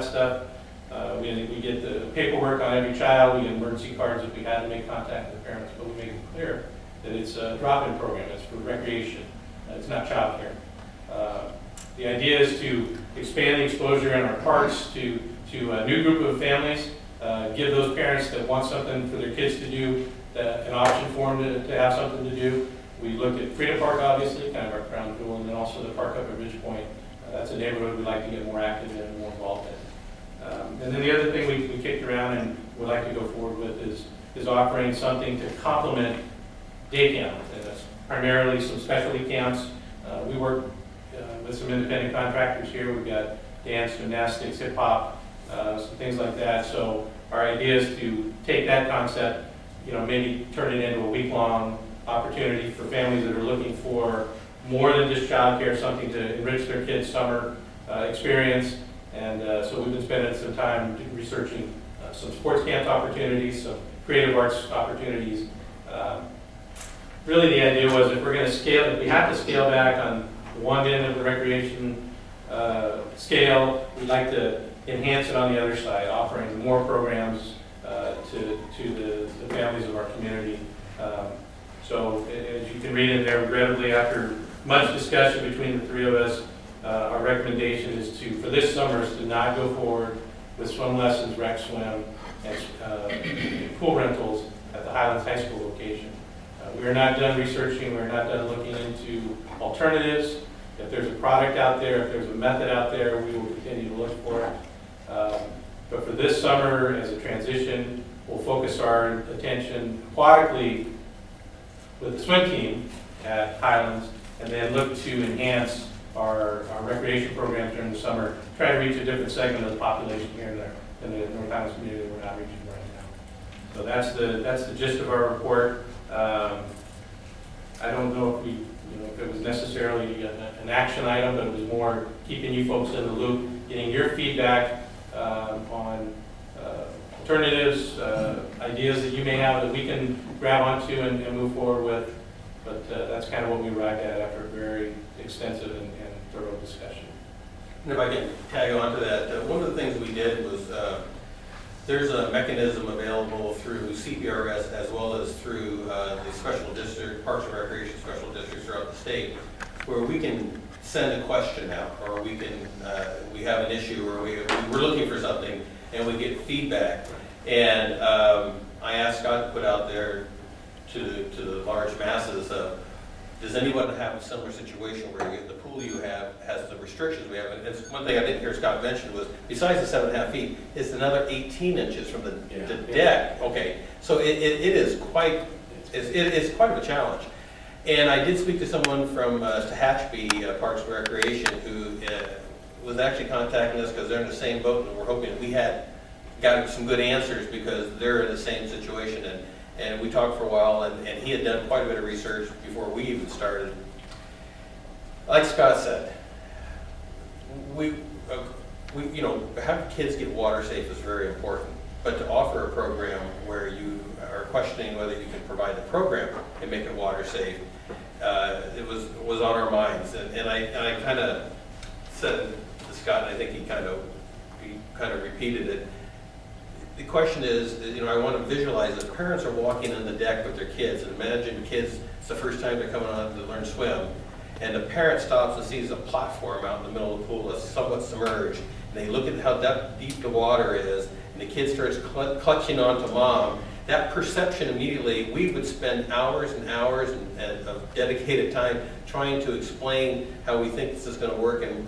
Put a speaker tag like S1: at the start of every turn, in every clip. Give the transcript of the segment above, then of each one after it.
S1: that stuff. We get the paperwork on every child, we get emergency cards if we had to make contact with parents, but we make it clear that it's a drop-in program, it's for recreation, it's not childcare. The idea is to expand the exposure in our parks to a new group of families, give those parents that want something for their kids to do an option for them to have something to do. We look at Freedom Park, obviously, kind of our crown jewel, and then also the park up at Ridge Point. That's a neighborhood we'd like to get more active in and more involved in. And then the other thing we kicked around and would like to go forward with is offering something to complement day camp. And that's primarily some specialty camps. We work with some independent contractors here. We've got dance, gymnastics, hip hop, some things like that. So our idea is to take that concept, maybe turn it into a week-long opportunity for families that are looking for more than just childcare, something to enrich their kids' summer experience. And so we've been spending some time researching some sports camp opportunities, some creative arts opportunities. Really the idea was if we're going to scale, if we have to scale back on one end of the recreation scale, we'd like to enhance it on the other side, offering more programs to the families of our community. So as you can read in there, regrettably, after much discussion between the three of us, our recommendation is for this summer is to not go forward with swim lessons, rec swim, and pool rentals at the Highlands High School location. We are not done researching, we're not done looking into alternatives. If there's a product out there, if there's a method out there, we will continue to look for it. But for this summer, as a transition, we'll focus our attention aquatically with the swim team at Highlands, and then look to enhance our recreation programs during the summer, try to reach a different segment of the population here in the North Highlands community we're not reaching right now. So that's the gist of our report. I don't know if it was necessarily an action item, but it was more keeping you folks in the loop, getting your feedback on alternatives, ideas that you may have that we can grab onto and move forward with. But that's kind of what we arrived at after a very extensive and thorough discussion.
S2: And if I can tag on to that, one of the things we did was there's a mechanism available through CPRS as well as through the special district, Parks and Recreation special districts throughout the state, where we can send a question out, or we have an issue, or we're looking for something, and we get feedback. And I asked Scott to put out there to the large masses, does anyone have a similar situation where the pool you have has the restrictions we have? And it's one thing I didn't hear Scott mention was, besides the 7.5 feet, it's another 18 inches from the deck. Okay, so it is quite of a challenge. And I did speak to someone from Tehachapi Parks and Recreation who was actually contacting us because they're in the same boat, and we're hoping we had got some good answers because they're in the same situation. And we talked for a while, and he had done quite a bit of research before we even started. Like Scott said, having kids get water safe is very important. But to offer a program where you are questioning whether you can provide the program and make it water safe, it was on our minds. And I kind of said to Scott, and I think he kind of repeated it. The question is, I want to visualize that parents are walking on the deck with their kids, and imagine kids, it's the first time they're coming on to learn to swim, and the parent stops and sees a platform out in the middle of the pool that's somewhat submerged, and they look at how deep the water is, and the kid starts clutching onto mom. That perception immediately, we would spend hours and hours of dedicated time trying to explain how we think this is going to work, and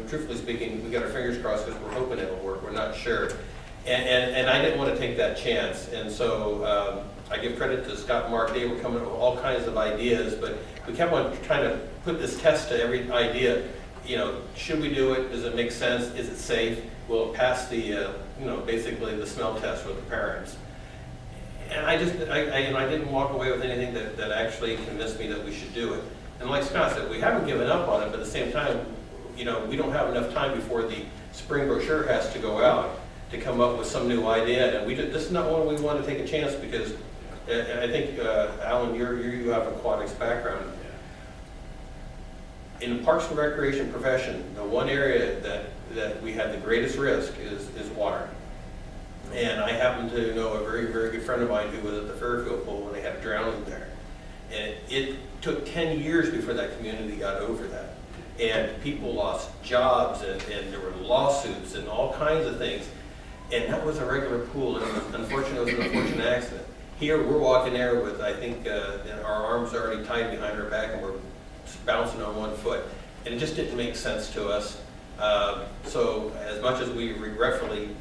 S2: truthfully speaking, we got our fingers crossed because we're hoping it'll work, we're not sure. And I didn't want to take that chance, and so I give credit to Scott and Mark. They were coming up with all kinds of ideas, but we kept on trying to put this test to every idea. Should we do it? Does it make sense? Is it safe? Will it pass the, basically the smell test with the parents? And I didn't walk away with anything that actually convinced me that we should do it. And like Scott said, we haven't given up on it, but at the same time, we don't have enough time before the spring brochure has to go out to come up with some new idea, and this is not one we want to take a chance because I think Alan, you have aquatics background. In the Parks and Recreation profession, the one area that that we had the greatest risk is water. And I happen to know a very, very good friend of mine who was at the Fairfield pool when they had a drowning there. And it took 10 years before that community got over that. And people lost jobs, and there were lawsuits and all kinds of things. And that was a regular pool, and unfortunately, it was an unfortunate accident. Here, we're walking there with, I think, our arms already tied behind our back, and we're bouncing on one foot. And it just didn't make sense to us. So as much as we regretfully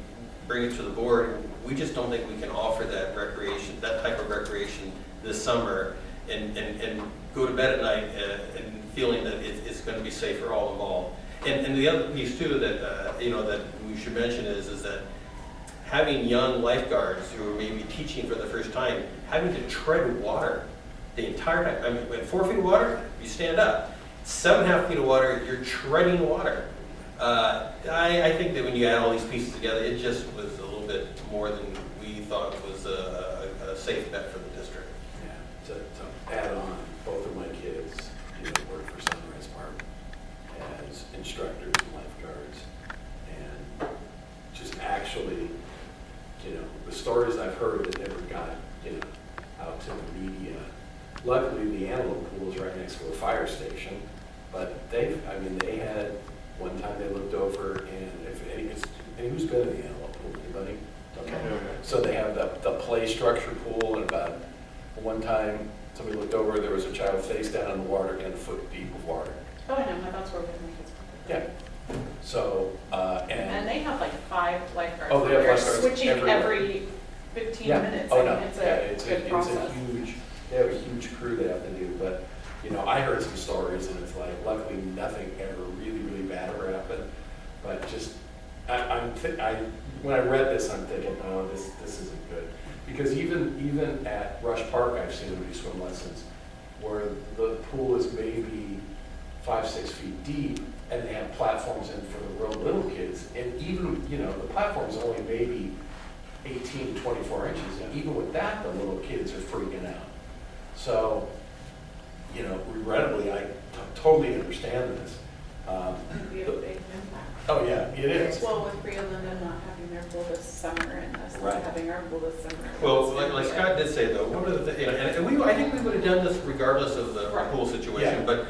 S2: bring it to the board, we just don't think we can offer that recreation, that type of recreation this summer, and go to bed at night and feeling that it's going to be safe for all involved. And the other piece too that that we should mention is that having young lifeguards who are maybe teaching for the first time, having to tread water the entire time. I mean, at 4 feet of water, you stand up. 7.5 feet of water, you're treading water. I think that when you add all these pieces together, it just was a little bit more than we thought was a safe bet for the district.
S3: Yeah, to add on, both of my kids work for Sunrise Park as instructors and lifeguards, and just actually, the stories I've heard that never got out to the media. Luckily, the Antelope Pool is right next to a fire station, but they had one time they looked over, and who's been in the Antelope Pool? Anybody? Okay. So they have the play structure pool, and about one time somebody looked over, there was a child face down in the water and a foot deep of water.
S4: Oh, I know, my thoughts were with my kids.
S3: Yeah. So,
S4: And they have like 5 lifeguards.
S3: Oh, they have
S4: They're
S3: lifeguards
S4: switching
S3: everywhere.
S4: every 15
S3: yeah.
S4: minutes.
S3: Oh,
S4: I
S3: no.
S4: mean, it's
S3: Yeah,
S4: a good process.
S3: they have a huge crew they have to do, but, I heard some stories, and it's like, luckily, nothing ever really, really bad ever happened, but just, when I read this, I'm thinking, oh, this isn't good. Because even at Rush Park, I've seen them do swim lessons, where the pool is maybe 5-6 feet deep, and they have platforms in for the real little kids, and even, the platform's only maybe 18 to 24 inches, and even with that, the little kids are freaking out. So, regrettably, I totally understand this.
S4: It'd be a big impact.
S3: Oh, yeah, it is.
S4: Well, with Rio Linda not having their pool this summer and us
S3: Right.
S4: not having our pool this summer.
S2: Well,
S4: it's
S2: like
S4: gonna
S2: Scott did say though, one of the things, and I think we would have done this regardless of the
S4: Right.
S2: pool situation,
S3: Yeah.
S2: but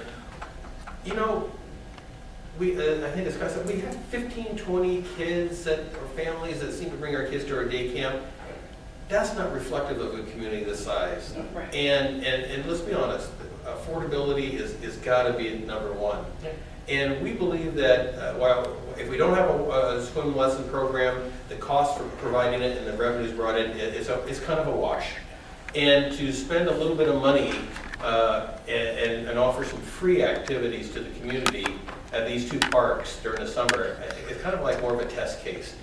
S2: I think as Scott said, we have 15, 20 kids or families that seem to bring our kids to our day camp. That's not reflective of a community this size.
S3: No.
S4: Right.
S2: And let's be honest, affordability is got to be number one.
S3: Yeah.
S2: And we believe that while if we don't have a swim lesson program, the cost for providing it and the revenues brought in is kind of a wash. And to spend a little bit of money and offer some free activities to the community at these 2 parks during the summer, it's kind of like more of a test case.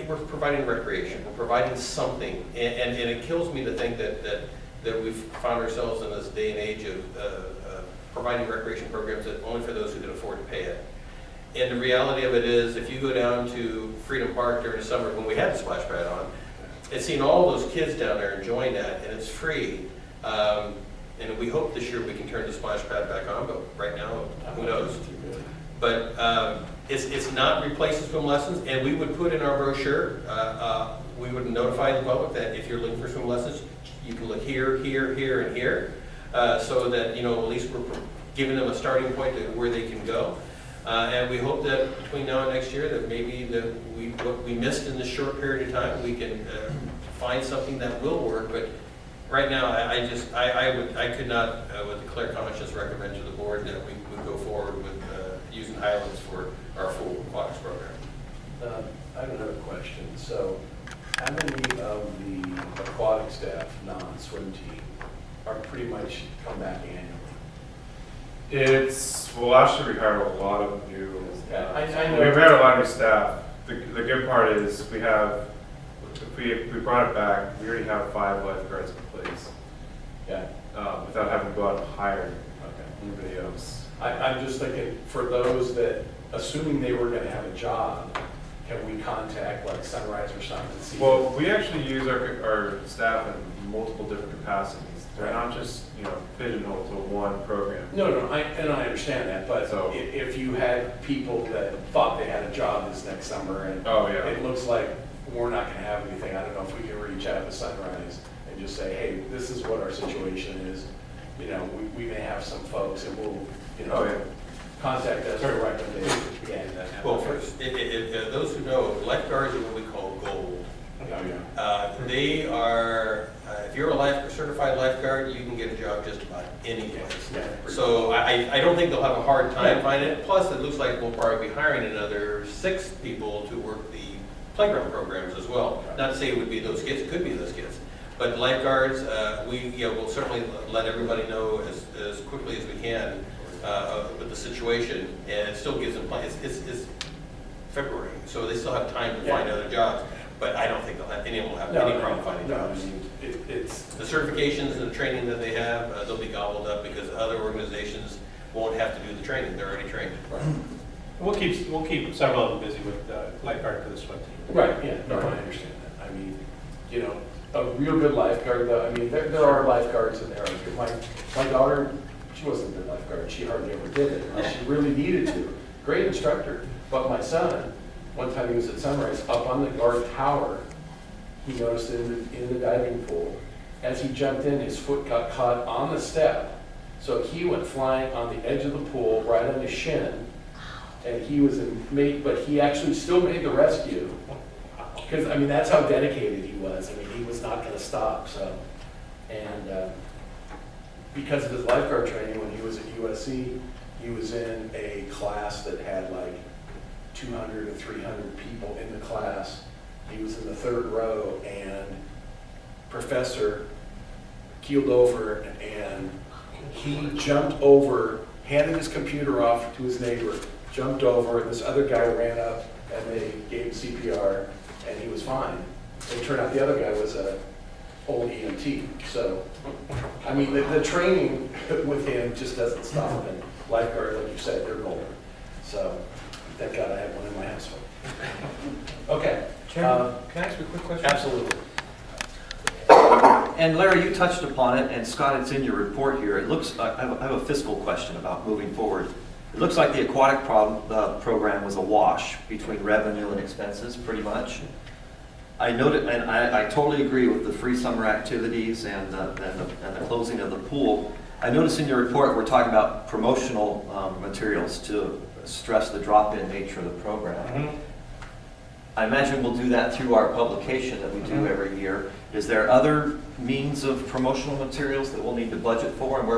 S2: We're providing recreation, we're providing something, and it kills me to think that we've found ourselves in this day and age of providing recreation programs that only for those who can afford to pay it. And the reality of it is, if you go down to Freedom Park during the summer when we had the splash pad on, and seeing all those kids down there enjoying that, and it's free. And we hope this year we can turn the splash pad back on, but right now, who knows? But it's not replacing swim lessons, and we would put in our brochure, we would notify the public that if you're looking for swim lessons, you can look here, here, here, and here, so that, at least we're giving them a starting point to where they can go. And we hope that between now and next year, that maybe what we missed in this short period of time, we can find something that will work. But right now, I could not, with a clear conscience, recommend to the board that we would go forward with using Highlands for our full aquatics program.
S3: I have another question. So, how many of the aquatic staff, non-swim team, are pretty much come back annually?
S5: Last year we hired a lot of new,
S3: I know.
S5: we've had a lot of new staff. The good part is if we brought it back, we already have 5 lifeguards in place,
S3: Yeah.
S5: without having to go out and hire
S3: Okay.
S5: anybody else.
S3: I'm just thinking, for those that, assuming they were gonna have a job, can we contact like Sunrise or something? And see?
S5: Well, we actually use our staff in multiple different capacities. They're not just, pigeonholed to one program.
S3: No, I understand that, but
S5: So-
S3: if you had people that thought they had a job this next summer and
S5: Oh, yeah.
S3: it looks like we're not gonna have anything, I don't know if we can reach out to Sunrise and just say, hey, this is what our situation is. We may have some folks and we'll,
S5: Oh, yeah.
S3: contact us for recommendations.
S1: Yeah, that happens.
S2: Well, first, those who know, lifeguards are what we call gold.
S3: Oh, yeah.
S2: They are, if you're a certified lifeguard, you can get a job just about any place.
S3: Yeah.
S2: So I don't think they'll have a hard time finding it. Plus, it looks like we'll probably be hiring another 6 people to work the playground programs as well. Not to say it would be those kids, it could be those kids. But lifeguards, we'll certainly let everybody know as quickly as we can with the situation. And it still gives them plenty. It's February, so they still have time to find other jobs. But I don't think any of them will have any problem finding jobs.
S3: It's,
S2: The certifications and the training that they have, they'll be gobbled up because other organizations won't have to do the training. They're already trained.
S1: We'll keep several of them busy with lifeguard for the swim team.
S3: right, yeah, no, I understand that. I mean, a real good lifeguard, though, there are lifeguards in there. My daughter, she wasn't a good lifeguard. She hardly ever did it. She really needed to. Great instructor. But my son, one time he was at Sunrise, up on the guard tower, he noticed in the diving pool, as he jumped in, his foot got caught on the step. So he went flying on the edge of the pool, right on his shin, and he was but he actually still made the rescue. Because, that's how dedicated he was. He was not going to stop, so. And because of his lifeguard training, when he was at USC, he was in a class that had like 200 or 300 people in the class. He was in the 3rd row, and professor keeled over, and he jumped over, handed his computer off to his neighbor, jumped over, and this other guy ran up, and they gave CPR, and he was fine. It turned out the other guy was a old EMT. So, the training with him just doesn't stop, and lifeguard, like you said, they're golden. So, thank God I have one in my household. Okay.
S6: Chairman, can I ask you a quick question?
S3: Absolutely.
S6: And Larry, you touched upon it, and Scott, it's in your report here. It looks, I have a fiscal question about moving forward. It looks like the aquatic program was a wash between revenue and expenses, pretty much. I noted, and I totally agree with the free summer activities and the closing of the pool. I noticed in your report we're talking about promotional materials to stress the drop-in nature of the program.
S1: Mm-hmm.
S6: I imagine we'll do that through our publication that we do every year. Is there other means of promotional materials that we'll need to budget for, and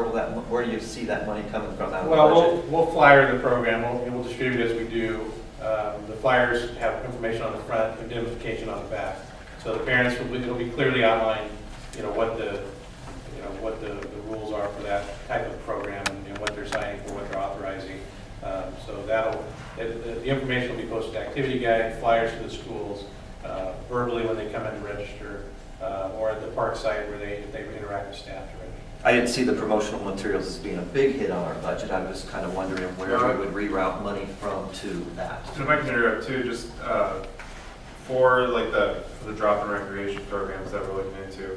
S6: where do you see that money coming from out of the
S1: Well,
S6: budget?
S1: we'll flyer the program, we'll distribute as we do. The flyers have information on the front, identification on the back. So the parents, it'll be clearly outlined, what the rules are for that type of program and what they're signing for, what they're authorizing. So the information will be posted, activity guide, flyers to the schools, verbally when they come in to register, or at the park site if they interact with staff to register.
S6: I didn't see the promotional materials as being a big hit on our budget. I was kind of wondering where we would reroute money from to that.
S5: And if I can interrupt too, just for the drop-in recreation programs that we're looking into,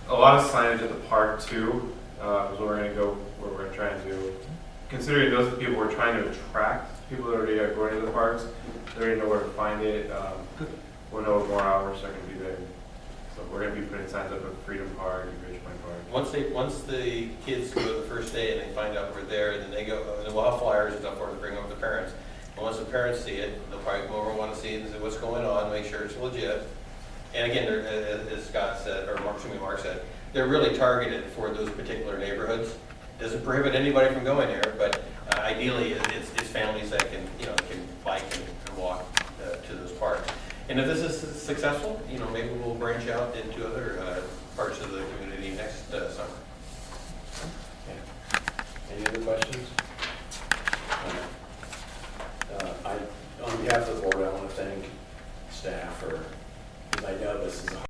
S5: a lot of signage at the park too is what we're going to go, what we're going to try and do. Considering those are the people we're trying to attract, people that already are going to the parks, they already know where to find it. We'll know what more hours are going to be there. So we're going to be putting signs up at Freedom Park and Ridgepoint Park.
S2: Once the kids go the first day and they find out we're there, then they go, and we'll have flyers and stuff for them to bring over to the parents. And once the parents see it, they'll probably come over and want to see it and say what's going on, make sure it's legit. And again, as Scott said, or Mark said, they're really targeted for those particular neighborhoods. Doesn't prohibit anybody from going there, but ideally it's families that can bike and walk to those parks. And if this is successful, maybe we'll branch out into other parts of the community next summer.
S3: Any other questions?